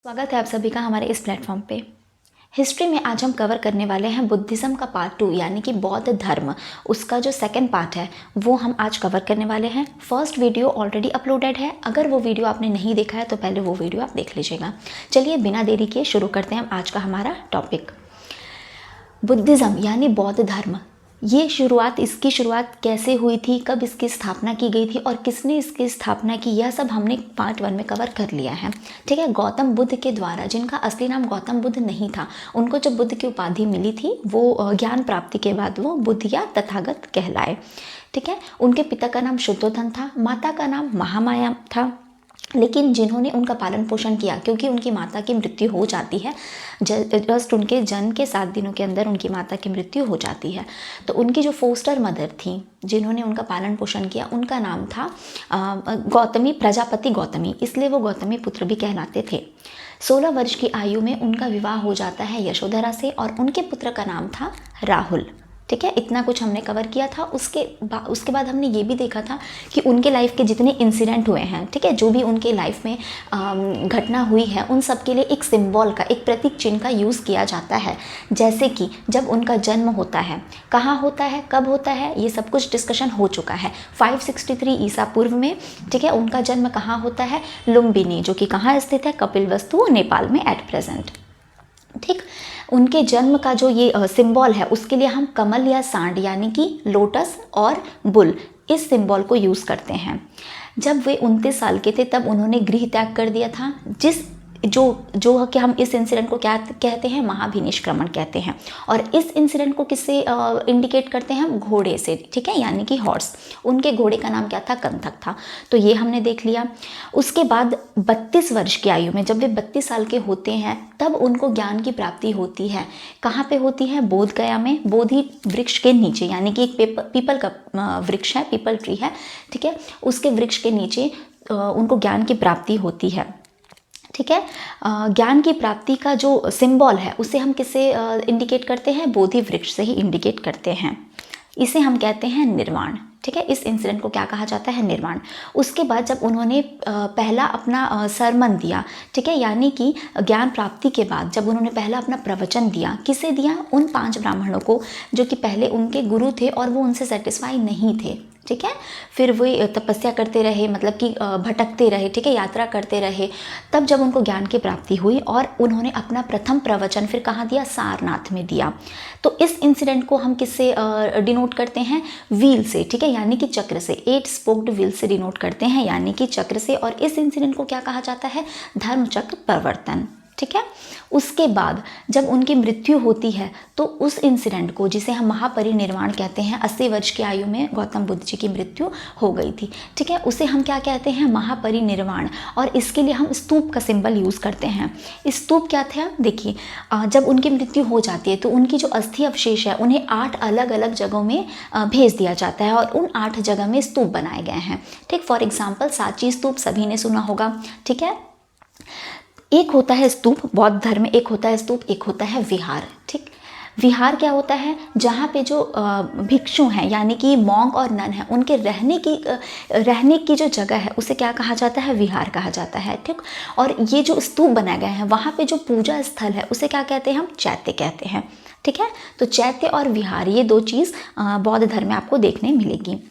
स्वागत है आप सभी का हमारे इस प्लेटफॉर्म पे। हिस्ट्री में आज हम कवर करने वाले हैं बुद्धिज़्म का पार्ट 2 यानी कि बौद्ध धर्म, उसका जो सेकंड पार्ट है वो हम आज कवर करने वाले हैं। फर्स्ट वीडियो ऑलरेडी अपलोडेड है, अगर वो वीडियो आपने नहीं देखा है तो पहले वो वीडियो आप देख लीजिएगा। चलिए बिना देरी किए शुरू करते हैं हम आज का हमारा टॉपिक। बुद्धिज़्म यानी बौद्ध धर्म, इसकी शुरुआत कैसे हुई थी, कब इसकी स्थापना की गई थी और किसने इसकी स्थापना की, यह सब हमने पार्ट 1 में कवर कर लिया है। ठीक है, गौतम बुद्ध के द्वारा, जिनका असली नाम गौतम बुद्ध नहीं था, उनको जब बुद्ध की उपाधि मिली थी वो ज्ञान प्राप्ति के बाद वो बुद्ध या तथागत कहलाए। ठीक है, उनके पिता का नाम शुद्धोधन था, माता का नाम महामाया था, लेकिन जिन्होंने उनका पालन पोषण किया, क्योंकि उनकी माता की मृत्यु हो जाती है, जस्ट उनके जन्म के 7 दिनों के अंदर उनकी माता की मृत्यु हो जाती है, तो उनकी जो फोस्टर मदर थी जिन्होंने उनका पालन पोषण किया, उनका नाम था गौतमी, प्रजापति गौतमी, इसलिए वो गौतमी पुत्र भी कहलाते थे। 16 वर्ष की आयु में उनका विवाह हो जाता है यशोधरा से और उनके पुत्र का नाम था राहुल। ठीक है, इतना कुछ हमने कवर किया था। उसके बाद हमने ये भी देखा था कि उनके लाइफ के जितने इंसिडेंट हुए हैं, ठीक है, जो भी उनके लाइफ में घटना हुई है, उन सब के लिए एक सिंबल का, एक प्रतीक चिन्ह का यूज़ किया जाता है। जैसे कि जब उनका जन्म होता है, कहाँ होता है, कब होता है, ये सब कुछ डिस्कशन हो चुका है 563 ईसा पूर्व में। ठीक है, उनका जन्म कहाँ होता है, लुम्बिनी, जो कि कहाँ स्थित है, कपिलवस्तु, नेपाल में एट प्रेजेंट। ठीक, उनके जन्म का जो ये सिंबल है, उसके लिए हम कमल या सांड यानी कि लोटस और बुल, इस सिंबल को यूज़ करते हैं। जब वे 29 साल के थे तब उन्होंने गृह त्याग कर दिया था, जो कि हम इस इंसिडेंट को क्या कहते हैं, महाभिनिष्क्रमण कहते हैं। और इस इंसिडेंट को किससे इंडिकेट करते हैं हम, घोड़े से। ठीक है, यानी कि हॉर्स, उनके घोड़े का नाम क्या था, कंथक था। तो ये हमने देख लिया। उसके बाद 32 वर्ष की आयु में, जब वे 32 साल के होते हैं, तब उनको ज्ञान की प्राप्ति होती है। कहाँ पे होती है, बोध गया में, बोधि वृक्ष के नीचे, यानी कि एक पीपल का वृक्ष है, पीपल ट्री है। ठीक है, उसके वृक्ष के नीचे उनको ज्ञान की प्राप्ति होती है। ठीक है, ज्ञान की प्राप्ति का जो सिंबल है उसे हम किससे इंडिकेट करते हैं, बोधि वृक्ष से ही इंडिकेट करते हैं। इसे हम कहते हैं निर्वाण। ठीक है, इस इंसिडेंट को क्या कहा जाता है, निर्वाण। उसके बाद जब उन्होंने पहला अपना सरमन दिया, ठीक है, यानी कि ज्ञान प्राप्ति के बाद जब उन्होंने पहला अपना प्रवचन दिया, किसे दिया, उन 5 ब्राह्मणों को जो कि पहले उनके गुरु थे और वो उनसे सेटिस्फाई नहीं थे। ठीक है, फिर वे तपस्या करते रहे, मतलब कि भटकते रहे, ठीक है, यात्रा करते रहे। तब जब उनको ज्ञान की प्राप्ति हुई और उन्होंने अपना प्रथम प्रवचन फिर कहाँ दिया, सारनाथ में दिया। तो इस इंसिडेंट को हम किससे डिनोट करते हैं, व्हील से। ठीक है, यानी कि चक्र से, 8 स्पोक्ड व्हील से डिनोट करते हैं, यानी कि चक्र से। और इस इंसिडेंट को क्या कहा जाता है, धर्म चक्र प्रवर्तन। ठीक है, उसके बाद जब उनकी मृत्यु होती है तो उस इंसिडेंट को, जिसे हम महापरिनिर्वाण कहते हैं, 80 वर्ष की आयु में गौतम बुद्ध जी की मृत्यु हो गई थी। ठीक है, उसे हम क्या कहते हैं, महापरिनिर्वाण। और इसके लिए हम स्तूप का सिंबल यूज़ करते हैं। स्तूप क्या था, देखिए, जब उनकी मृत्यु हो जाती है तो उनकी जो अस्थि अवशेष है उन्हें 8 अलग अलग जगहों में भेज दिया जाता है और उन 8 जगह में स्तूप बनाए गए हैं। ठीक, फॉर एग्जाम्पल सांची स्तूप सभी ने सुना होगा। ठीक है, एक होता है स्तूप बौद्ध धर्म में, एक होता है स्तूप, एक होता है विहार। ठीक, विहार क्या होता है, जहाँ पे जो भिक्षु हैं यानी कि मॉन्क और नन हैं, उनके रहने की जो जगह है उसे क्या कहा जाता है, विहार कहा जाता है। ठीक, और ये जो स्तूप बनाए गए हैं वहाँ पे जो पूजा स्थल है उसे क्या कहते हैं, हम चैत्य कहते हैं। ठीक है, तो चैत्य और विहार, ये 2 चीज़ बौद्ध धर्म में आपको देखने मिलेगी।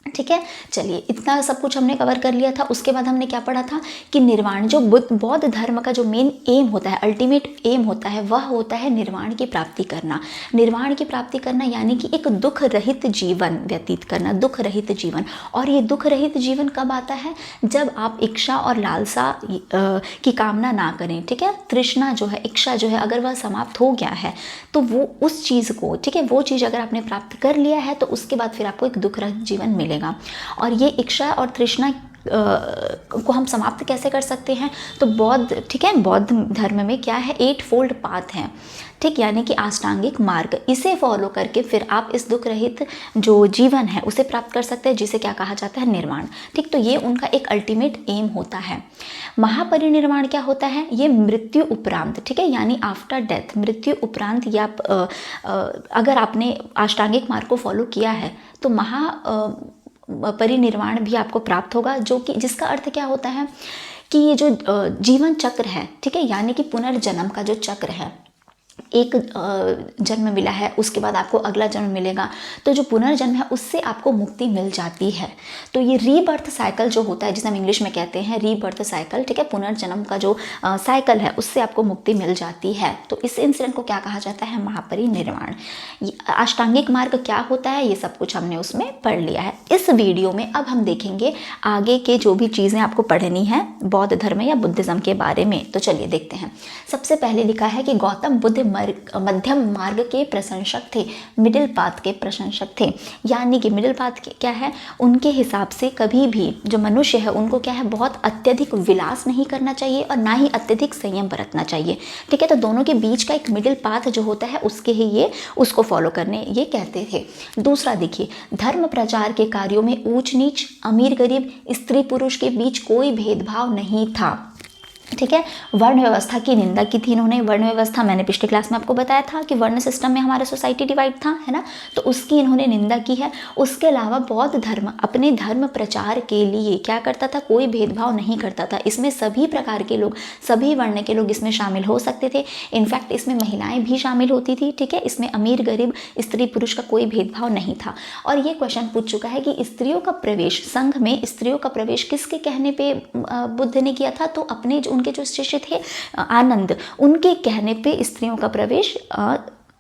ठीक है, चलिए इतना सब कुछ हमने कवर कर लिया था। उसके बाद हमने क्या पढ़ा था कि निर्वाण, जो बौद्ध धर्म का जो मेन एम होता है, अल्टीमेट एम होता है, वह होता है निर्वाण की प्राप्ति करना। निर्वाण की प्राप्ति करना यानी कि एक दुख रहित जीवन व्यतीत करना, दुख रहित जीवन। और ये दुख रहित जीवन कब आता है, जब आप इच्छा और लालसा की कामना ना करें। ठीक है, तृष्णा जो है, इच्छा जो है, अगर वह समाप्त हो गया है तो वो उस चीज़ को, ठीक है, वो चीज़ अगर आपने प्राप्त कर लिया है तो उसके बाद फिर आपको एक दुख रहित जीवन मिलेगा। और ये इच्छा और तृष्णा को हम समाप्त कैसे कर सकते हैं, तो बौद्ध, ठीक है, बौद्ध धर्म में क्या है, 8 फोल्ड पाथ है। ठीक, यानी कि अष्टांगिक मार्ग, इसे फॉलो करके फिर आप इस दुख रहित जो जीवन है उसे प्राप्त कर सकते हैं, जिसे क्या कहा जाता है, निर्वाण। ठीक, तो ये उनका एक अल्टीमेट एम होता है। महापरिनिर्वाण क्या होता है, ये मृत्यु उपरांत, ठीक है, यानी आफ्टर डेथ, मृत्यु उपरांत, या अगर आपने अष्टांगिक मार्ग को फॉलो किया है तो परिनिर्वाण भी आपको प्राप्त होगा, जो कि जिसका अर्थ क्या होता है कि ये जो जीवन चक्र है, ठीक है, यानी कि पुनर्जन्म का जो चक्र है, एक जन्म मिला है, उसके बाद आपको अगला जन्म मिलेगा, तो जो पुनर्जन्म है उससे आपको मुक्ति मिल जाती है। तो ये रीबर्थ साइकिल जो होता है, जिसे हम इंग्लिश में कहते हैं रीबर्थ साइकिल, ठीक है, पुनर्जन्म का जो साइकिल है उससे आपको मुक्ति मिल जाती है। तो इस इंसिडेंट को क्या कहा जाता है? महापरिनिर्वाण। अष्टांगिक मार्ग क्या होता है, ये सब कुछ हमने उसमें पढ़ लिया है। इस वीडियो में अब हम देखेंगे आगे के जो भी चीज़ें आपको पढ़नी है बौद्ध धर्म या बुद्धिज़्म के बारे में। तो चलिए देखते हैं। सबसे पहले लिखा है कि गौतम बुद्ध मध्यम मार्ग के प्रशंसक थे, मिडिल पाथ के प्रशंसक थे। यानी कि मिडिल पाथ क्या है, उनके हिसाब से कभी भी जो मनुष्य है उनको क्या है, बहुत अत्यधिक विलास नहीं करना चाहिए और ना ही अत्यधिक संयम बरतना चाहिए, ठीक है। तो दोनों के बीच का एक मिडिल पाथ जो होता है उसके ही ये उसको फॉलो करने ये कहते थे। दूसरा देखिए, धर्म प्रचार के कार्यों में ऊंच नीच, अमीर गरीब, स्त्री पुरुष के बीच कोई भेदभाव नहीं था, ठीक है। वर्ण व्यवस्था की निंदा की थी इन्होंने। वर्ण व्यवस्था मैंने पिछले क्लास में आपको बताया था कि वर्ण सिस्टम में हमारा सोसाइटी डिवाइड था, है ना, तो उसकी इन्होंने निंदा की है। उसके अलावा बौद्ध धर्म अपने धर्म प्रचार के लिए क्या करता था, कोई भेदभाव नहीं करता था। इसमें सभी प्रकार के लोग, सभी वर्ण के लोग इसमें शामिल हो सकते थे। इनफैक्ट इसमें महिलाएं भी शामिल होती थी, ठीक है। इसमें अमीर गरीब, स्त्री पुरुष का कोई भेदभाव नहीं था। और ये क्वेश्चन पूछ चुका है कि स्त्रियों का प्रवेश, संघ में स्त्रियों का प्रवेश किसके कहने पे बुद्ध ने किया था? तो अपने उनके जो शिष्य थे आनंद, उनके कहने पे स्त्रियों का प्रवेश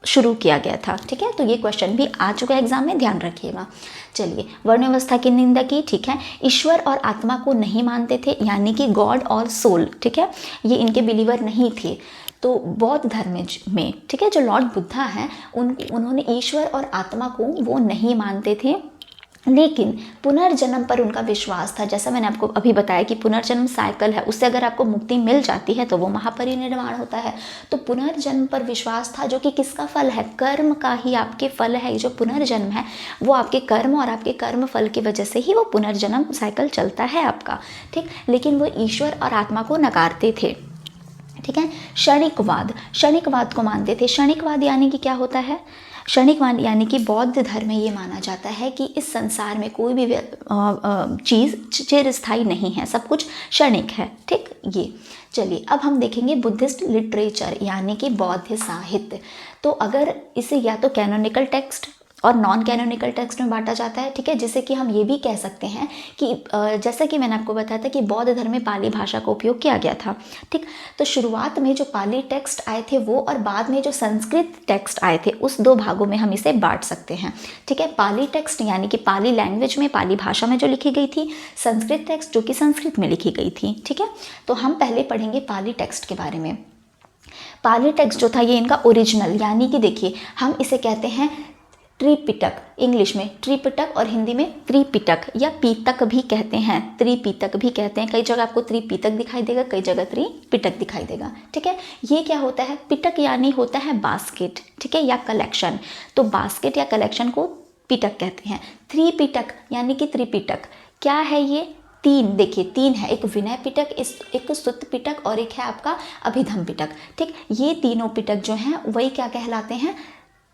शुरू किया गया था, ठीक है। तो ये क्वेश्चन भी आ चुका है एग्जाम में, ध्यान रखिएगा। चलिए, वर्ण व्यवस्था की निंदा की, ठीक है। ईश्वर और आत्मा को नहीं मानते थे, यानी कि गॉड और सोल, ठीक है, ये इनके बिलीवर नहीं थे। तो बौद्ध धर्म में, ठीक है, जो लॉर्ड बुद्धा हैं उन्होंने ईश्वर और आत्मा को वो नहीं मानते थे, लेकिन पुनर्जन्म पर उनका विश्वास था। जैसा मैंने आपको अभी बताया कि पुनर्जन्म साइकिल है, उससे अगर आपको मुक्ति मिल जाती है तो वो महापरिनिर्वाण होता है। तो पुनर्जन्म पर विश्वास था, जो कि किसका फल है? कर्म का ही आपके फल है। जो पुनर्जन्म है वो आपके कर्म और आपके कर्म फल की वजह से ही वो पुनर्जन्म साइकिल चलता है आपका, ठीक। लेकिन वो ईश्वर और आत्मा को नकारते थे, ठीक है। क्षणिकवाद को मानते थे। क्षणिकवाद यानी कि क्या होता है? क्षणिकवाद यानी कि बौद्ध धर्म में ये माना जाता है कि इस संसार में कोई भी चीज़ चिरस्थायी नहीं है, सब कुछ क्षणिक है, ठीक। ये चलिए अब हम देखेंगे बुद्धिस्ट लिटरेचर यानी कि बौद्ध साहित्य। तो अगर इसे या तो कैनोनिकल टेक्स्ट और नॉन कैनोनिकल टेक्स्ट में बांटा जाता है, ठीक है। जिसे कि हम ये भी कह सकते हैं कि जैसे कि मैंने आपको बताया था कि बौद्ध धर्म में पाली भाषा का उपयोग किया गया था, ठीक। तो शुरुआत में जो पाली टेक्स्ट आए थे वो, और बाद में जो संस्कृत टेक्स्ट आए थे, उस दो भागों में हम इसे बांट सकते हैं, ठीक है। पाली टेक्स्ट यानी कि पाली लैंग्वेज में, पाली भाषा में जो लिखी गई थी, संस्कृत टेक्स्ट जो कि संस्कृत में लिखी गई थी, ठीक है। तो हम पहले पढ़ेंगे पाली टेक्स्ट के बारे में। पाली टेक्स्ट जो था ये इनका ओरिजिनल, यानी कि देखिए हम इसे कहते हैं त्रिपिटक, इंग्लिश में त्रिपिटक और हिंदी में त्रिपिटक या पीतक भी कहते हैं, त्रिपितक भी कहते हैं। कई जगह आपको त्रिपितक दिखाई देगा, कई जगह त्रिपिटक दिखाई देगा, ठीक है। ये क्या होता है? पिटक यानी होता है बास्केट, ठीक है, या कलेक्शन। तो बास्केट या कलेक्शन को पिटक कहते हैं। त्रिपिटक यानी कि त्रिपिटक क्या है? ये तीन, देखिए तीन है, एक विनय पिटक, एक सुत्त पिटक और एक है आपका अभिधम पिटक, ठीक। ये तीनों पिटक जो हैं वही क्या कहलाते हैं?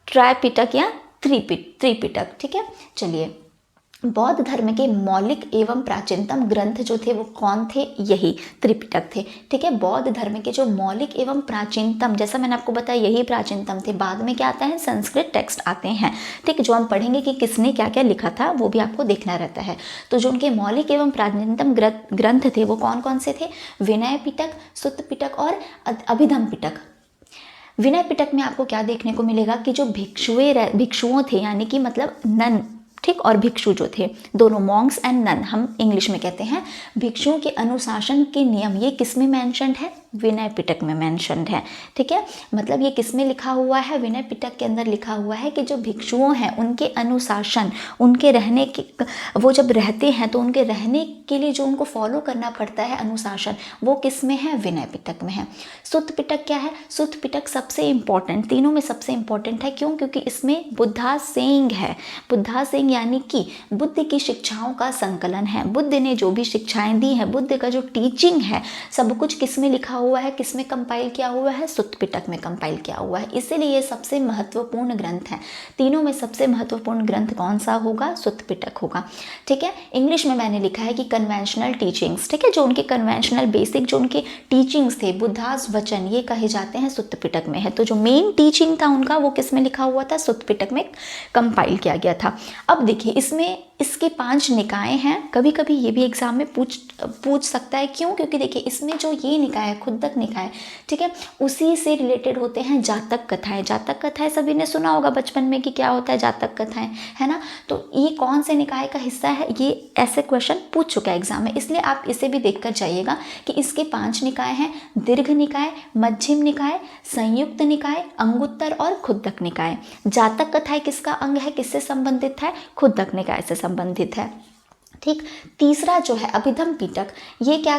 ट्राइपिटक या त्रिपिटक, ठीक है। चलिए, बौद्ध धर्म के मौलिक एवं प्राचीनतम ग्रंथ जो थे वो कौन थे? यही त्रिपिटक थे, ठीक है। बौद्ध धर्म के जो मौलिक एवं प्राचीनतम, जैसा मैंने आपको बताया यही प्राचीनतम थे। बाद में क्या आता है? संस्कृत टेक्स्ट आते हैं, ठीक। जो हम पढ़ेंगे कि किसने क्या क्या लिखा था वो भी आपको देखना रहता है। तो जो उनके मौलिक एवं प्राचीनतम ग्रंथ थे वो कौन कौन से थे? विनय पिटक, सुत्त पिटक और अभिधम पिटक। विनय पिटक में आपको क्या देखने को मिलेगा कि जो भिक्षुओं थे, यानी कि मतलब नन, ठीक, और भिक्षु जो थे, दोनों मॉन्क्स एंड नन हम इंग्लिश में कहते हैं, भिक्षुओं के अनुशासन के नियम ये किस में मेंशन्ड है? विनय पिटक में मेंशन्ड है, ठीक है। मतलब ये किस में लिखा हुआ है? विनय पिटक के अंदर लिखा हुआ है कि जो भिक्षुओं हैं उनके अनुशासन, उनके रहने के, वो जब रहते हैं तो उनके रहने के लिए जो उनको फॉलो करना पड़ता है अनुशासन, वो किस में है? विनय पिटक में है। सुत्त पिटक क्या है? सुत्त पिटक सबसे इंपॉर्टेंट, तीनों में सबसे इंपॉर्टेंट है। क्यों? क्योंकि इसमें बुद्धा सेइंग है। बुद्धा सेइंग यानी कि बुद्ध की शिक्षाओं का संकलन है। बुद्ध ने जो भी शिक्षाएं दी हैं, बुद्ध का जो टीचिंग है, सब कुछ किस में लिखा हुआ है, किस में कंपाइल किया हुआ है, सुत्त पिटक में कंपाइल किया हुआ है। इसीलिए ये सबसे महत्वपूर्ण ग्रंथ है। तीनों में सबसे महत्वपूर्ण ग्रंथ कौन सा होगा, सुत्त पिटक होगा। ठीक है, इंग्लिश में मैंने लिखा है कि कन्वेंशनल टीचिंग्स, ठीक है, जो उनके कन्वेंशनल बेसिक जो उनके टीचिंग्स थे, बुद्धास वचन, ये कहे जाते हैं सुत्त पिटक में है। तो जो मेन टीचिंग था उनका वो किस में लिखा हुआ था, सुत्त पिटक में कंपाइल किया गया था। अब देखिए इसमें इसके 5 निकाय हैं। कभी कभी ये भी एग्जाम में पूछ सकता है, क्यों? क्योंकि देखिए इसमें जो ये निकाय है, खुद्दक निकाय, ठीक है, उसी से रिलेटेड होते हैं जातक कथाएं। जातक कथाएं सभी ने सुना होगा बचपन में कि क्या होता है जातक कथाएं, है ना। तो ये कौन से निकाय का हिस्सा है, ये ऐसे क्वेश्चन पूछ चुका है एग्जाम में, इसलिए आप इसे भी देखकर जाइएगा कि इसके 5 निकाय हैं, दीर्घ निकाय, मध्यम निकाय, संयुक्त निकाय, अंगुत्तर और खुद्दक निकाय। जातक कथाएं किसका अंग है, किससे संबंधित है, खुद्दक निकाय से संबंधित है। ठीक, तीसरा जो है अभिधम पिटक, ये क्या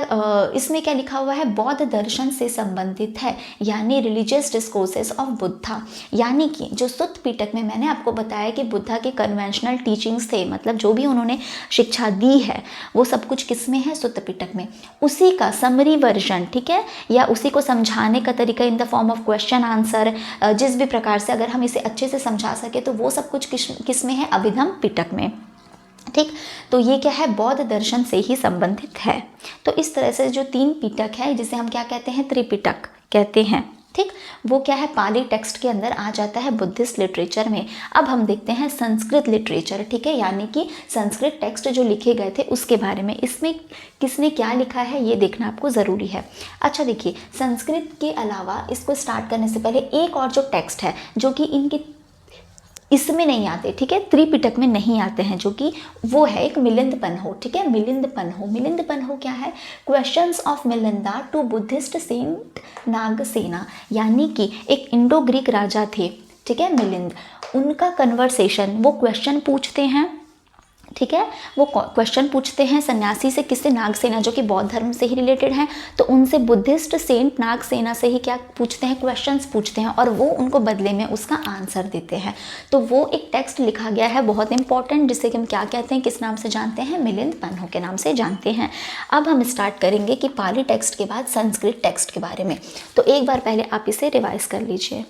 इसमें क्या लिखा हुआ है, बौद्ध दर्शन से संबंधित है, यानी रिलीजियस डिस्कोर्सेस ऑफ बुद्धा। यानी कि जो सुत्त पिटक में मैंने आपको बताया कि बुद्धा के कन्वेंशनल टीचिंग्स थे, मतलब जो भी उन्होंने शिक्षा दी है वो सब कुछ किस में है, सुत्त पिटक में। उसी का समरी वर्जन, ठीक है, या उसी को समझाने का तरीका in the form of question answer, जिस भी प्रकार से अगर हम इसे अच्छे से समझा सके तो वो सब कुछ किस में है, अभिधम पिटक में। ठीक, तो ये क्या है, बौद्ध दर्शन से ही संबंधित है। तो इस तरह से जो 3 पिटक है, जिसे हम क्या कहते हैं, त्रिपिटक कहते हैं। ठीक, वो क्या है, पाली टेक्स्ट के अंदर आ जाता है बुद्धिस्ट लिटरेचर में। अब हम देखते हैं संस्कृत लिटरेचर, ठीक है, यानी कि संस्कृत टेक्स्ट जो लिखे गए थे उसके बारे में। इसमें किसने क्या लिखा है ये देखना आपको ज़रूरी है। अच्छा देखिए, संस्कृत के अलावा इसको स्टार्ट करने से पहले एक और जो टेक्स्ट है जो कि इनके इसमें नहीं आते, ठीक है, त्रिपिटक में नहीं आते हैं, जो कि वो है एक मिलिंद पन्हो। ठीक है, मिलिंद पन्हो क्या है, questions of Milinda to Buddhist saint Nagasena, यानी कि एक इंडो ग्रीक राजा थे, ठीक है, मिलिंद, उनका कन्वर्सेशन, वो क्वेश्चन पूछते हैं, ठीक है, वो क्वेश्चन पूछते हैं सन्यासी से, किससे, नागसेना, जो कि बौद्ध धर्म से ही रिलेटेड हैं। तो उनसे बुद्धिस्ट सेंट नागसेना से ही क्या पूछते हैं, क्वेश्चंस पूछते हैं, और वो उनको बदले में उसका आंसर देते हैं। तो वो एक टेक्स्ट लिखा गया है बहुत इंपॉर्टेंट, जिसे कि हम क्या कहते हैं, किस नाम से जानते हैं, मिलिंद पन्हो के नाम से जानते हैं। अब हम स्टार्ट करेंगे कि पाली टेक्स्ट के बाद संस्कृत टेक्स्ट के बारे में। तो एक बार पहले आप इसे रिवाइज कर लीजिए।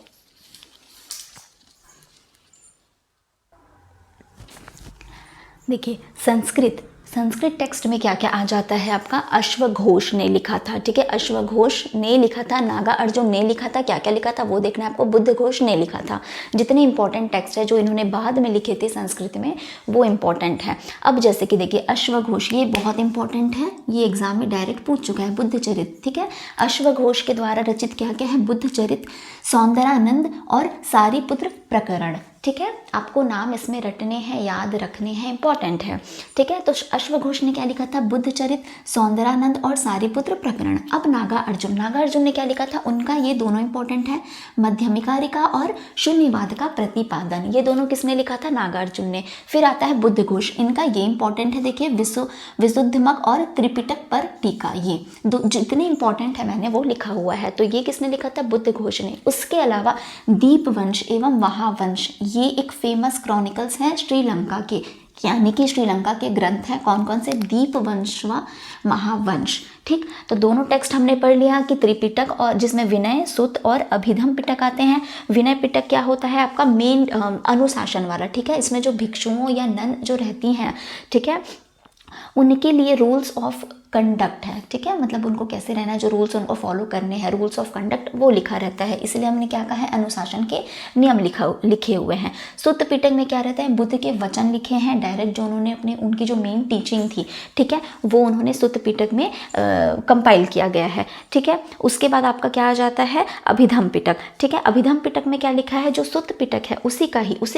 देखिए, संस्कृत टेक्स्ट में क्या क्या आ जाता है आपका, अश्वघोष ने लिखा था, ठीक है, अश्वघोष ने लिखा था, नागा अर्जुन ने लिखा था, क्या क्या लिखा था वो देखना है आपको, बुद्धघोष ने लिखा था। जितने इंपॉर्टेंट टेक्स्ट है जो इन्होंने बाद में लिखे थे संस्कृत में वो इंपॉर्टेंट है। अब जैसे कि देखिए अश्वघोष, ये बहुत इंपॉर्टेंट है, ये एग्जाम में डायरेक्ट पूछ चुका है, बुद्धचरित, ठीक है, अश्वघोष के द्वारा रचित क्या क्या है, बुद्धचरित, सौंदरानंद और सारीपुत्र प्रकरण। ठीक है, आपको नाम इसमें रटने हैं, याद रखने हैं, इंपॉर्टेंट है। ठीक है, तो अश्वघोष ने क्या लिखा था, बुद्धचरित, सौंदरानंद और सारीपुत्र प्रकरण। अब नागा अर्जुन ने क्या लिखा था, उनका ये दोनों इंपॉर्टेंट है, मध्यमिकारिका और शून्यवाद का प्रतिपादन, ये दोनों किसने लिखा था, नागा अर्जुन ने। फिर आता है बुद्धघोष, इनका ये इंपॉर्टेंट है, देखिए, विशुद्धमक और त्रिपिटक पर टीका, ये जितने इंपॉर्टेंट है मैंने वो लिखा हुआ है। तो ये किसने लिखा था, बुद्धघोष ने। उसके अलावा दीपवंश एवं महावंश, ये एक फेमस क्रॉनिकल्स हैं श्रीलंका के, यानी कि श्रीलंका के ग्रंथ हैं कौन कौन से, दीपवंश व महावंश। ठीक, तो दोनों टेक्स्ट हमने पढ़ लिया कि त्रिपिटक, और जिसमें विनय, सुत्त और अभिधम पिटक आते हैं। विनय पिटक क्या होता है आपका, मेन अनुशासन वाला, ठीक है, इसमें जो भिक्षुओं या नन जो रहती हैं, ठीक है, उनके लिए रूल्स ऑफ कंडक्ट है, ठीक है, मतलब उनको कैसे रहना है, जो रूल्स उनको फॉलो करने हैं, रूल्स ऑफ कंडक्ट वो लिखा रहता है, इसलिए हमने क्या कहा है, अनुशासन के नियम लिखे हुए हैं। सुत्त पिटक में क्या रहता है, बुद्ध के वचन लिखे हैं डायरेक्ट, जो उन्होंने उनकी जो मेन टीचिंग थी, ठीक है, वो उन्होंने सुत्त पिटक में कंपाइल किया गया है। ठीक है, उसके बाद आपका क्या आ जाता है, अभिधम पिटक। ठीक है, अभिधम पिटक में क्या लिखा है, जो सुत्त पिटक है उसी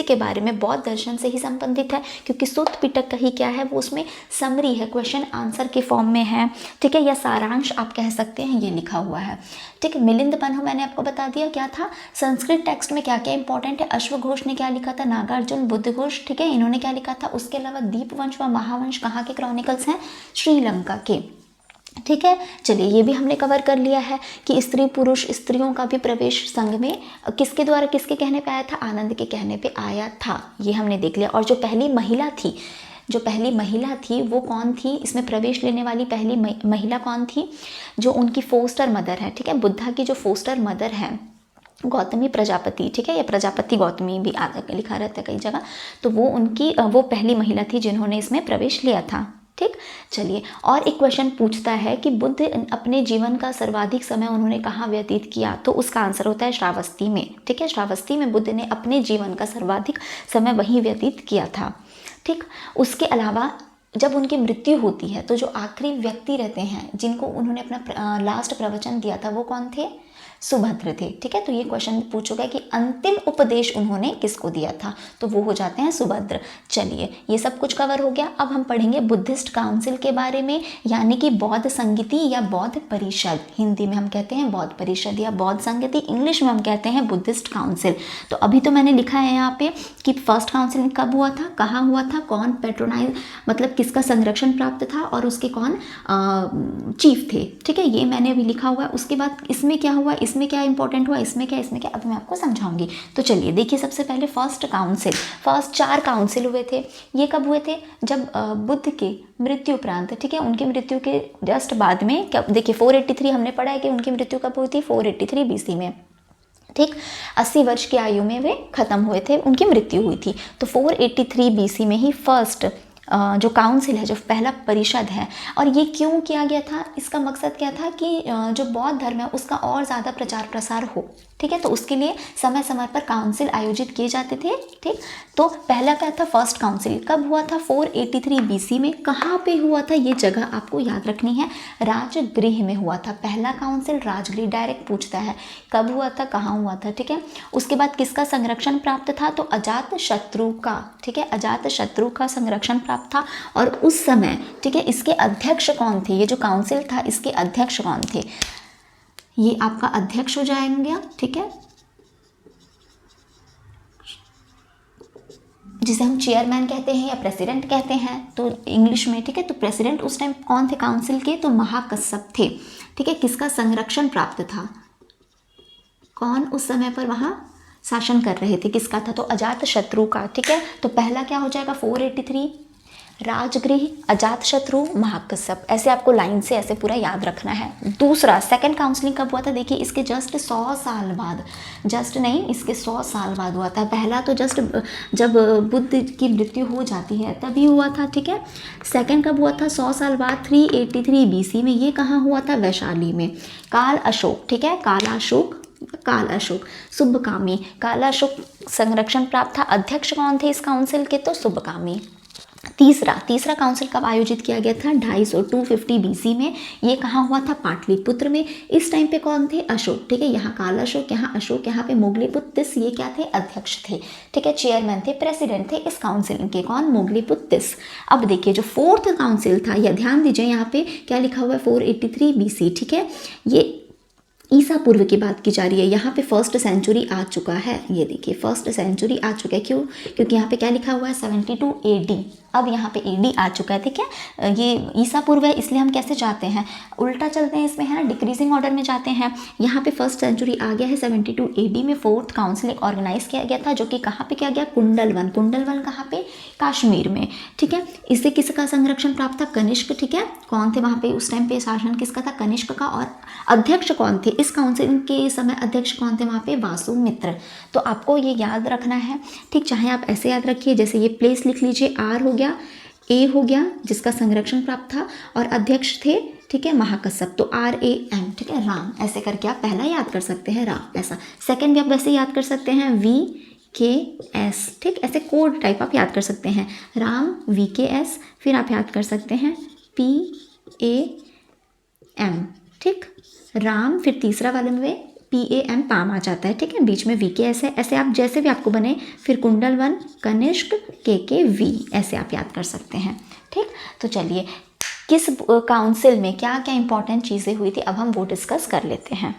के बारे में, बौद्ध दर्शन से ही संबंधित है, क्योंकि सुत्त पिटक का ही क्या है, वो उसमें समरी है, क्वेश्चन आंसर के फॉर्म में है, ठीक है, या सारांश आप कह सकते हैं, ये लिखा हुआ है। ठीक है, मिलिंद पन्हो मैंने आपको बता दिया क्या था, संस्कृत टेक्स्ट में क्या क्या इंपॉर्टेंट है, अश्वघोष ने क्या लिखा था, नागार्जुन, बुद्धघोष, ठीक है, इन्होंने क्या लिखा था। उसके अलावा दीपवंश व महावंश कहाँ के क्रॉनिकल्स हैं, श्रीलंका के। ठीक है, चलिए ये भी हमने कवर कर लिया है कि स्त्री पुरुष स्त्रियों का भी प्रवेश संघ में किसके द्वारा, किसके कहने पे आया था, आनंद के कहने पे आया था, ये हमने देख लिया। और जो पहली महिला थी जो पहली महिला थी वो कौन थी, इसमें प्रवेश लेने वाली पहली महिला कौन थी, जो उनकी फोस्टर मदर है, ठीक है, बुद्धा की जो फोस्टर मदर है गौतमी प्रजापति, ठीक है, या प्रजापति गौतमी भी लिखा रहता है कई जगह, तो वो पहली महिला थी जिन्होंने इसमें प्रवेश लिया था। ठीक, चलिए और एक क्वेश्चन पूछता है कि बुद्ध अपने जीवन का सर्वाधिक समय उन्होंने कहाँ व्यतीत किया, तो उसका आंसर होता है श्रावस्ती में। ठीक है, श्रावस्ती में बुद्ध ने अपने जीवन का सर्वाधिक समय वहीं व्यतीत किया था। ठीक, उसके अलावा जब उनकी मृत्यु होती है तो जो आखिरी व्यक्ति रहते हैं जिनको उन्होंने अपना लास्ट प्रवचन दिया था वो कौन थे, सुभद्र थे। ठीक है, तो ये क्वेश्चन पूछोगे कि अंतिम उपदेश उन्होंने किसको दिया था, तो वो हो जाते हैं सुभद्र। चलिए ये सब कुछ कवर हो गया। अब हम पढ़ेंगे बुद्धिस्ट काउंसिल के बारे में, यानी कि बौद्ध संगति या बौद्ध परिषद, हिंदी में हम कहते हैं बौद्ध परिषद या बौद्ध संगति, इंग्लिश में हम कहते हैं बुद्धिस्ट काउंसिल। तो अभी तो मैंने लिखा है यहाँ पे कि फर्स्ट काउंसिल कब हुआ था, कहाँ हुआ था, कौन पेट्रोनाइज मतलब किसका संरक्षण प्राप्त था और उसके कौन चीफ थे। ठीक है, ये मैंने अभी लिखा हुआ है। उसके बाद इसमें क्या हुआ, इसमें क्या इंपॉर्टेंट हुआ, इसमें क्या, अब मैं आपको समझाऊंगी। तो चलिए देखिए, सबसे पहले फर्स्ट काउंसिल, फर्स्ट 4 काउंसिल हुए थे। ये कब हुए थे, जब बुद्ध के मृत्यु उपरांत, ठीक है, उनकी मृत्यु के जस्ट बाद में। क्या देखिए 483 हमने पढ़ा है कि उनकी मृत्यु कब हुई थी, 483 BC में। ठीक, 80 वर्ष की आयु में वे खत्म हुए थे, उनकी मृत्यु हुई थी। तो 483 BC में ही फर्स्ट जो काउंसिल है, जो पहला परिषद है, और ये क्यों किया गया था, इसका मकसद क्या था कि जो बौद्ध धर्म है उसका और ज़्यादा प्रचार प्रसार हो। ठीक है, तो उसके लिए समय समय पर काउंसिल आयोजित किए जाते थे। ठीक, तो पहला क्या था, फर्स्ट काउंसिल कब हुआ था, 483 BC में। कहाँ पे हुआ था, ये जगह आपको याद रखनी है, राजगृह में हुआ था। पहला काउंसिल राजगृह, डायरेक्ट पूछता है कब हुआ था, कहाँ हुआ था। ठीक है, उसके बाद किसका संरक्षण प्राप्त था, तो अजात शत्रु का। ठीक है, अजात शत्रु का संरक्षण प्राप्त था। और उस समय, ठीक है, इसके अध्यक्ष कौन थे, ये जो काउंसिल था इसके अध्यक्ष कौन थे, ये आपका अध्यक्ष हो जाएंगे। ठीक है, जिसे हम चेयरमैन कहते हैं या प्रेसिडेंट कहते हैं तो इंग्लिश में। ठीक है, तो प्रेसिडेंट उस टाइम कौन थे काउंसिल के, तो महाकश्यप थे। ठीक है, किसका संरक्षण प्राप्त था, कौन उस समय पर वहाँ शासन कर रहे थे, किसका था, तो अजात शत्रु का। ठीक है, तो पहला क्या हो जाएगा, 483 राजगृह, अजात शत्रु, महाकश्यप, ऐसे आपको लाइन से ऐसे पूरा याद रखना है। दूसरा सेकंड काउंसलिंग कब हुआ था, देखिए इसके जस्ट 100 साल बाद, जस्ट नहीं इसके 100 साल बाद हुआ था। पहला तो जस्ट जब बुद्ध की मृत्यु हो जाती है तभी हुआ था। ठीक है, सेकंड कब हुआ था, 100 साल बाद 383 BC में। ये कहाँ हुआ था, वैशाली में। काल अशोक, ठीक है, काल अशोक शुभकामी, काल अशोक संरक्षण प्राप्त था। अध्यक्ष कौन थे इस काउंसिल के, तो शुभकामी। तीसरा काउंसिल कब आयोजित किया गया था, 250 BC में। ये कहाँ हुआ था, पाटलिपुत्र में। इस टाइम पे कौन थे, अशोक। ठीक है, यहाँ काल अशोक, यहाँ अशोक, यहाँ पे मोगलीपुत्तिस, ये क्या थे, अध्यक्ष थे। ठीक है, चेयरमैन थे, प्रेसिडेंट थे इस काउंसिल के, कौन, मोगलीपुत्तिस। अब देखिए जो फोर्थ काउंसिल था, या ध्यान दीजिए यहाँ पे क्या लिखा हुआ है, 483 BC। ठीक है, ये ईसा पूर्व की बात की जा रही है। यहाँ पे फर्स्ट सेंचुरी आ चुका है, ये देखिए फर्स्ट सेंचुरी आ चुका है। क्यों, क्योंकि यहाँ पे क्या लिखा हुआ है, 72 AD। अब यहाँ पे AD आ चुका है। ठीक है, ये ईसा पूर्व है, इसलिए हम कैसे जाते हैं, उल्टा चलते हैं इसमें, है ना, डिक्रीजिंग ऑर्डर में जाते हैं। यहाँ पे फर्स्ट सेंचुरी आ गया है, 72 AD में फोर्थ काउंसिल ऑर्गेनाइज किया गया था, जो कि कहाँ पे किया गया, कुंडलवन कहाँ पे, कश्मीर में। ठीक है, इससे किसका संरक्षण प्राप्त था, कनिष्क। ठीक है, कौन थे वहाँ पे उस टाइम पे, शासन किसका था, कनिष्क का। और अध्यक्ष कौन थे इस काउंसिल के समय, अध्यक्ष कौन थे वहाँ पे, वासुमित्र। तो आपको ये याद रखना है। ठीक, चाहे आप ऐसे याद रखिए, जैसे ये प्लेस लिख लीजिए, R हो गया, A हो गया जिसका संरक्षण प्राप्त था, और अध्यक्ष थे, ठीक है, महाकश्यप, तो RAM। ठीक है, राम, ऐसे करके आप पहला याद कर सकते हैं, राम ऐसा। सेकंड भी आप वैसे याद कर सकते हैं, VKS। ठीक, ऐसे कोड टाइप आप याद कर सकते हैं, राम VKS। फिर आप याद कर सकते हैं PAM। ठीक, राम, फिर तीसरा वाले में PAM पाम आ जाता है। ठीक है, बीच में VKS है। ऐसे आप जैसे भी आपको बने, फिर कुंडलवन, कनिष्क, KKV, ऐसे आप याद कर सकते हैं। ठीक, तो चलिए किस काउंसिल में क्या क्या इंपॉर्टेंट चीज़ें हुई थी, अब हम वो डिस्कस कर लेते हैं।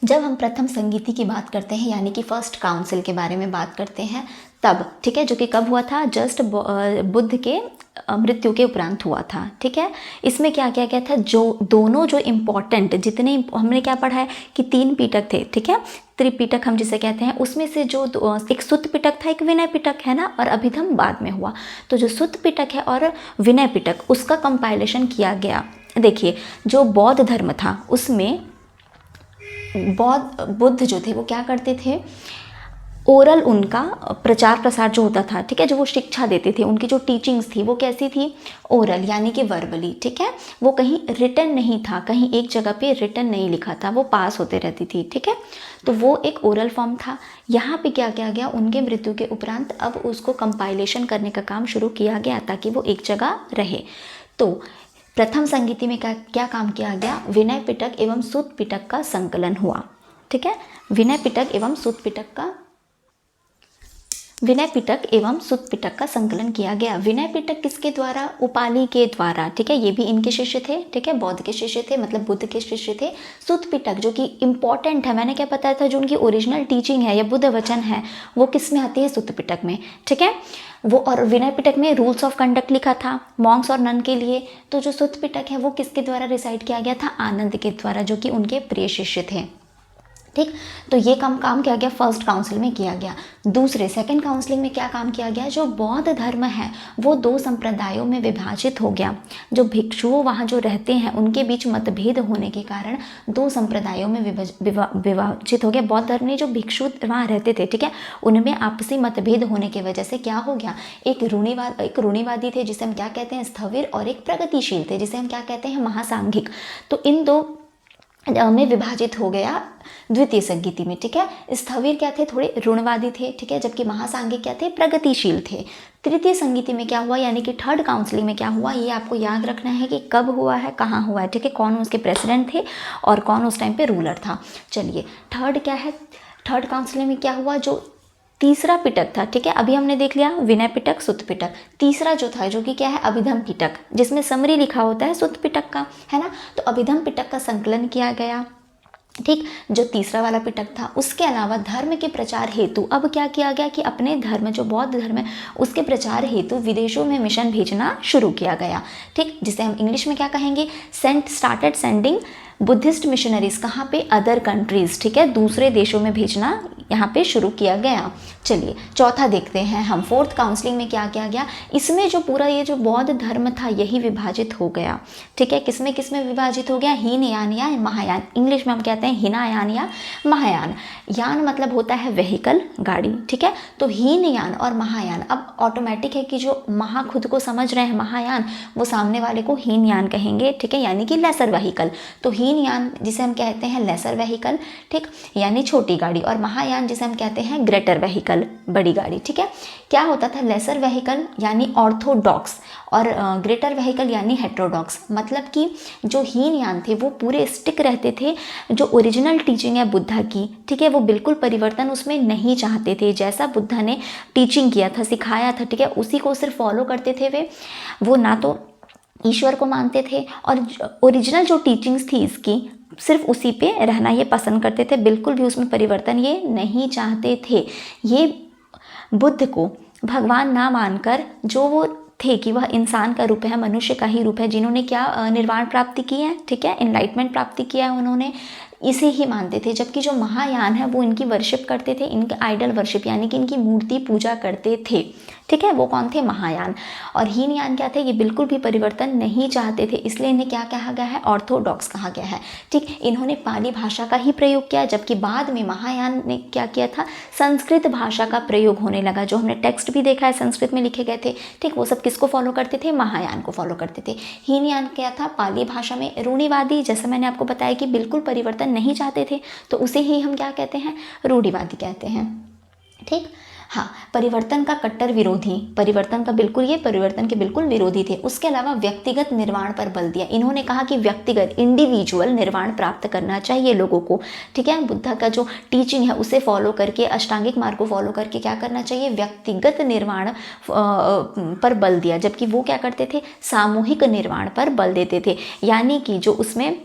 जब हम प्रथम संगीति की बात करते हैं, यानी कि फर्स्ट काउंसिल के बारे में बात करते हैं तब, ठीक है, जो कि कब हुआ था, जस्ट बुद्ध के मृत्यु के उपरांत हुआ था। ठीक है, इसमें क्या क्या क्या था, जो दोनों जो इम्पोर्टेंट, जितने हमने क्या पढ़ा है कि 3 पीटक थे। ठीक है, त्रिपिटक हम जिसे कहते हैं, उसमें से जो एक सुत्त पिटक था, एक विनय पिटक है ना, और अभिधम बाद में हुआ। तो जो सुत्त पिटक है और विनय पिटक, उसका कंपाइलेशन किया गया। देखिए जो बौद्ध धर्म था उसमें बुद्ध जो थे वो क्या करते थे, ओरल उनका प्रचार प्रसार जो होता था, ठीक है, जो वो शिक्षा देते थे, उनकी जो टीचिंग्स थी वो कैसी थी, ओरल यानी कि वर्बली, ठीक है, वो कहीं रिटन नहीं था, कहीं एक जगह पे रिटन नहीं लिखा था, वो पास होते रहती थी, ठीक है। तो वो एक ओरल फॉर्म था। यहाँ पे क्या किया गया, उनके मृत्यु के उपरांत अब उसको कंपाइलेशन करने का काम शुरू किया गया ताकि वो एक जगह रहे। तो प्रथम संगीति में क्या काम किया गया, विनय पिटक एवं सुत्त पिटक का संकलन हुआ, ठीक है। विनय पिटक एवं सुत्त पिटक का संकलन किया गया। विनय पिटक किसके द्वारा, उपाली के द्वारा, ठीक है, ये भी इनके शिष्य थे, ठीक है, बौद्ध के शिष्य थे, मतलब बुद्ध के शिष्य थे। सुत्त पिटक जो कि इंपॉर्टेंट है, मैंने क्या बताया था, जो उनकी ओरिजिनल टीचिंग है या बुद्ध वचन है वो किस में आती है, सुत्त पिटक में, ठीक है। वो और विनय पिटक में रूल्स ऑफ कंडक्ट लिखा था मॉन्क्स और नन के लिए। तो जो सुत्त पिटक है वो किसके द्वारा रिसाइट किया गया था, आनंद के द्वारा, जो कि उनके प्रिय शिष्य थे, ठीक। तो ये काम किया गया फर्स्ट काउंसिल में किया गया। दूसरे सेकंड काउंसिलिंग में क्या काम किया गया, जो बौद्ध धर्म है वो 2 संप्रदायों में विभाजित हो गया। जो भिक्षुओं वहाँ जो रहते हैं उनके बीच मतभेद होने के कारण 2 संप्रदायों में विभाजित हो गया। बौद्ध धर्म ने जो भिक्षु वहाँ रहते थे, ठीक है, उनमें आपसी मतभेद होने की वजह से क्या हो गया, एक रूढ़िवादी थे जिसे हम क्या कहते हैं, स्थविर, और एक प्रगतिशील थे जिसे हम क्या कहते हैं, महासांघिक। तो इन 2 में विभाजित हो गया द्वितीय संगीति में, ठीक है। स्थविर क्या थे, थोड़े ऋणवादी थे, ठीक है, जबकि महासांघिक क्या थे, प्रगतिशील थे। तृतीय संगीति में क्या हुआ, यानी कि थर्ड काउंसिलिंग में क्या हुआ, ये आपको याद रखना है कि कब हुआ है, कहाँ हुआ है, ठीक है, कौन उसके प्रेसिडेंट थे और कौन उस टाइम पे रूलर था। चलिए थर्ड क्या है, थर्ड काउंसिलिंग में क्या हुआ, जो तीसरा पिटक था, ठीक है, अभी हमने देख लिया विनय पिटक, सुत्त पिटक। तीसरा जो था, जो कि क्या है, अभिधम पिटक, जिसमें समरी लिखा होता है सुत्त पिटक का, है ना। तो अभिधम पिटक का संकलन किया गया, ठीक, जो तीसरा वाला पिटक था। उसके अलावा धर्म के प्रचार हेतु अब क्या किया गया कि अपने धर्म, जो बौद्ध धर्म है, उसके प्रचार हेतु विदेशों में मिशन भेजना शुरू किया गया, ठीक, जिसे हम इंग्लिश में क्या कहेंगे, स्टार्टेड सेंडिंग बुद्धिस्ट मिशनरीज, कहाँ पे, अदर कंट्रीज, ठीक है, दूसरे देशों में भेजना यहाँ पे शुरू किया गया। चलिए चौथा देखते हैं हम, फोर्थ काउंसलिंग में क्या किया गया। इसमें जो पूरा ये जो बौद्ध धर्म था यही विभाजित हो गया, ठीक है, किसमें विभाजित हो गया, हीनयान या महायान, इंग्लिश में हम कहते हैं हीनायान या महायान। यान मतलब होता है व्हीकल, गाड़ी, ठीक है। तो हीनयान और महायान, अब ऑटोमेटिक है कि जो महा खुद को समझ रहे हैं महायान, वो सामने वाले को हीनयान कहेंगे, ठीक है, यानी कि लेसर व्हीकल। तो हीनयान जिसे हम कहते हैं लेसर व्हीकल, ठीक, यानी छोटी गाड़ी, और महायान जिसे हम कहते हैं ग्रेटर व्हीकल, बड़ी गाड़ी, ठीक है। क्या होता था, लेसर व्हीकल यानी ऑर्थोडॉक्स और ग्रेटर व्हीकल यानी हेटेरोडॉक्स। मतलब कि जो हीनयान थे वो पूरे स्टिक रहते थे, जो ओरिजिनल टीचिंग है बुद्धा की, ठीक है, वो बिल्कुल परिवर्तन उसमें नहीं चाहते थे। जैसा बुद्धा ने टीचिंग किया था, सिखाया था, ठीक है, उसी को सिर्फ फॉलो करते थे वो ना तो ईश्वर को मानते थे, और ओरिजिनल जो टीचिंग्स थी इसकी सिर्फ उसी पे रहना ये पसंद करते थे, बिल्कुल भी उसमें परिवर्तन ये नहीं चाहते थे। ये बुद्ध को भगवान ना मानकर, जो वो थे कि वह इंसान का रूप है, मनुष्य का ही रूप है, जिन्होंने क्या निर्वाण प्राप्ति की है, ठीक है, एनलाइटमेंट प्राप्ति किया है, उन्होंने इसे ही मानते थे। जबकि जो महायान है वो इनकी वर्शिप करते थे, इनके आइडल वर्शिप यानी कि इनकी मूर्ति पूजा करते थे, ठीक है, वो कौन थे, महायान। और हीनयान क्या थे, ये बिल्कुल भी परिवर्तन नहीं चाहते थे, इसलिए इन्हें क्या कहा गया है, ऑर्थोडॉक्स कहा गया है, ठीक। इन्होंने पाली भाषा का ही प्रयोग किया, जबकि बाद में महायान ने क्या किया था, संस्कृत भाषा का प्रयोग होने लगा। जो हमने टेक्स्ट भी देखा है संस्कृत में लिखे गए थे, ठीक, वो सब किसको फॉलो करते थे, महायान को फॉलो करते थे। हीनयान क्या था, पाली भाषा में रूढ़िवादी, जैसा मैंने आपको बताया कि बिल्कुल परिवर्तन नहीं चाहते थे, तो उसे ही हम क्या कहते हैं, रूढ़िवादी कहते हैं, ठीक। हाँ, परिवर्तन का कट्टर विरोधी, परिवर्तन के बिल्कुल विरोधी थे। उसके अलावा व्यक्तिगत निर्वाण पर बल दिया। इन्होंने कहा कि व्यक्तिगत, इंडिविजुअल निर्वाण प्राप्त करना चाहिए लोगों को, ठीक है। बुद्धा का जो टीचिंग है उसे फॉलो करके, अष्टांगिक मार्ग को फॉलो करके क्या करना चाहिए, व्यक्तिगत निर्वाण पर बल दिया। जबकि वो क्या करते थे, सामूहिक निर्वाण पर बल देते थे, यानी कि जो उसमें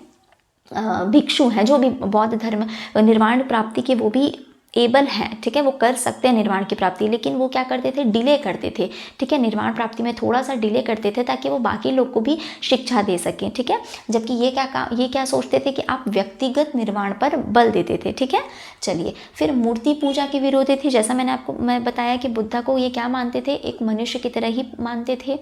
भिक्षु हैं, जो भी बौद्ध धर्म निर्वाण प्राप्ति के, वो भी एबल हैं, ठीक है, वो कर सकते हैं निर्वाण की प्राप्ति, लेकिन वो क्या करते थे, डिले करते थे, ठीक है, निर्वाण प्राप्ति में थोड़ा सा डिले करते थे ताकि वो बाकी लोग को भी शिक्षा दे सकें, ठीक है। जबकि ये क्या सोचते थे कि आप व्यक्तिगत निर्वाण पर बल देते थे, ठीक है। चलिए, फिर मूर्ति पूजा के विरोधी थे। जैसा मैं बताया कि बुद्धा को ये क्या मानते थे, एक मनुष्य की तरह ही मानते थे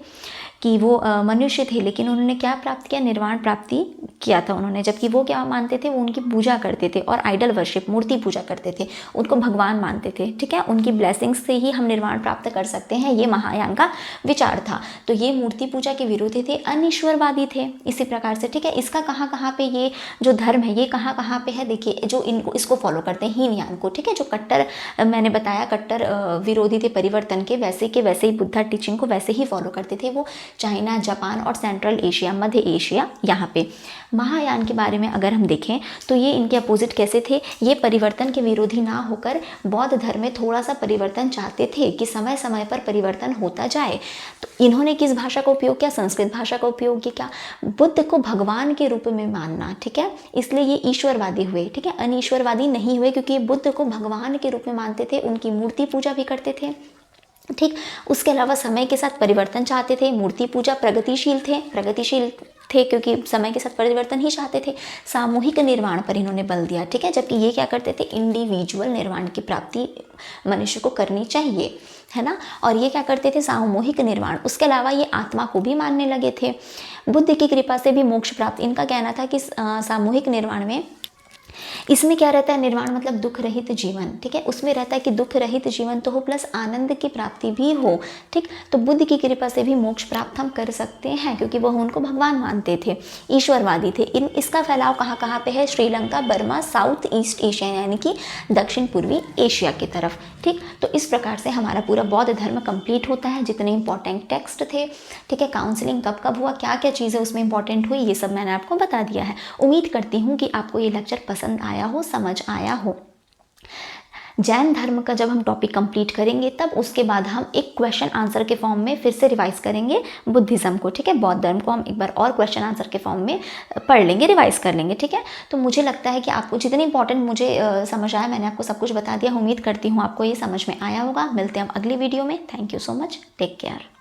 कि वो मनुष्य थे, लेकिन उन्होंने क्या प्राप्त किया, निर्वाण प्राप्ति किया था उन्होंने। जबकि वो क्या मानते थे, वो उनकी पूजा करते थे और आइडल वर्शिप, मूर्ति पूजा करते थे, उनको भगवान मानते थे, ठीक है। उनकी ब्लेसिंग्स से ही हम निर्वाण प्राप्त कर सकते हैं, ये महायान का विचार था। तो ये मूर्ति पूजा के विरोधी थे, अनिश्वरवादी थे इसी प्रकार से, ठीक है। इसका कहाँ पे ये जो धर्म है ये कहाँ पे है, देखिए, जो इसको फॉलो करते हैं हीनयान को, ठीक है, जो कट्टर, मैंने बताया कट्टर विरोधी थे परिवर्तन के, वैसे ही बुद्धा टीचिंग को वैसे ही फॉलो करते थे वो। चाइना, जापान और सेंट्रल एशिया, मध्य एशिया, यहाँ पे महायान के बारे में अगर हम देखें तो ये इनके अपोजिट कैसे थे, ये परिवर्तन के विरोधी ना होकर बौद्ध धर्म में थोड़ा सा परिवर्तन चाहते थे कि समय समय पर परिवर्तन होता जाए। तो इन्होंने किस भाषा का उपयोग किया, संस्कृत भाषा का उपयोग किया, बुद्ध को भगवान के रूप में मानना, ठीक है, इसलिए ये ईश्वरवादी हुए, ठीक है, अनिश्वरवादी नहीं हुए, क्योंकि बुद्ध को भगवान के रूप में मानते थे, उनकी मूर्ति पूजा भी करते थे, ठीक। उसके अलावा समय के साथ परिवर्तन चाहते थे, मूर्ति पूजा प्रगतिशील थे क्योंकि समय के साथ परिवर्तन ही चाहते थे। सामूहिक निर्वाण पर इन्होंने बल दिया, ठीक है, जबकि ये क्या करते थे, इंडिविजुअल निर्वाण की प्राप्ति मनुष्य को करनी चाहिए, है ना, और ये क्या करते थे, सामूहिक निर्वाण। उसके अलावा ये आत्मा को भी मानने लगे थे। बुद्ध की कृपा से भी मोक्ष प्राप्त, इनका कहना था कि सामूहिक निर्वाण में, इसमें क्या रहता है, निर्वाण मतलब दुख रहित जीवन, ठीक है, उसमें रहता है कि दुख रहित जीवन तो हो प्लस आनंद की प्राप्ति भी हो, ठीक। तो बुद्ध की कृपा से भी मोक्ष प्राप्त हम कर सकते हैं, क्योंकि वह उनको भगवान मानते थे, ईश्वरवादी थे। इसका फैलाव कहाँ पे है, Sri Lanka, Burma, south east Asia यानी कि दक्षिण पूर्वी एशिया की तरफ, ठीक। तो इस प्रकार से हमारा पूरा बौद्ध धर्म कंप्लीट होता है। जितने इंपॉर्टेंट टेक्स्ट थे, ठीक है, काउंसलिंग कब हुआ, क्या क्या चीज़ें उसमें इंपॉर्टेंट हुई, ये सब मैंने आपको बता दिया है। उम्मीद करती हूँ कि आपको ये लेक्चर पसंद आया हो, समझ आया हो। जैन धर्म का जब हम टॉपिक कंप्लीट करेंगे तब उसके बाद हम एक क्वेश्चन आंसर के फॉर्म में फिर से रिवाइज करेंगे बुद्धिज्म को, ठीक है। बौद्ध धर्म को हम एक बार और क्वेश्चन आंसर के फॉर्म में पढ़ लेंगे, रिवाइज कर लेंगे, ठीक है। तो मुझे लगता है कि आपको जितनी इंपॉर्टेंट मुझे समझ आया, मैंने आपको सब कुछ बता दिया। उम्मीद करती हूँ आपको ये समझ में आया होगा। मिलते हैं हम अगली वीडियो में। Thank you so much, take care.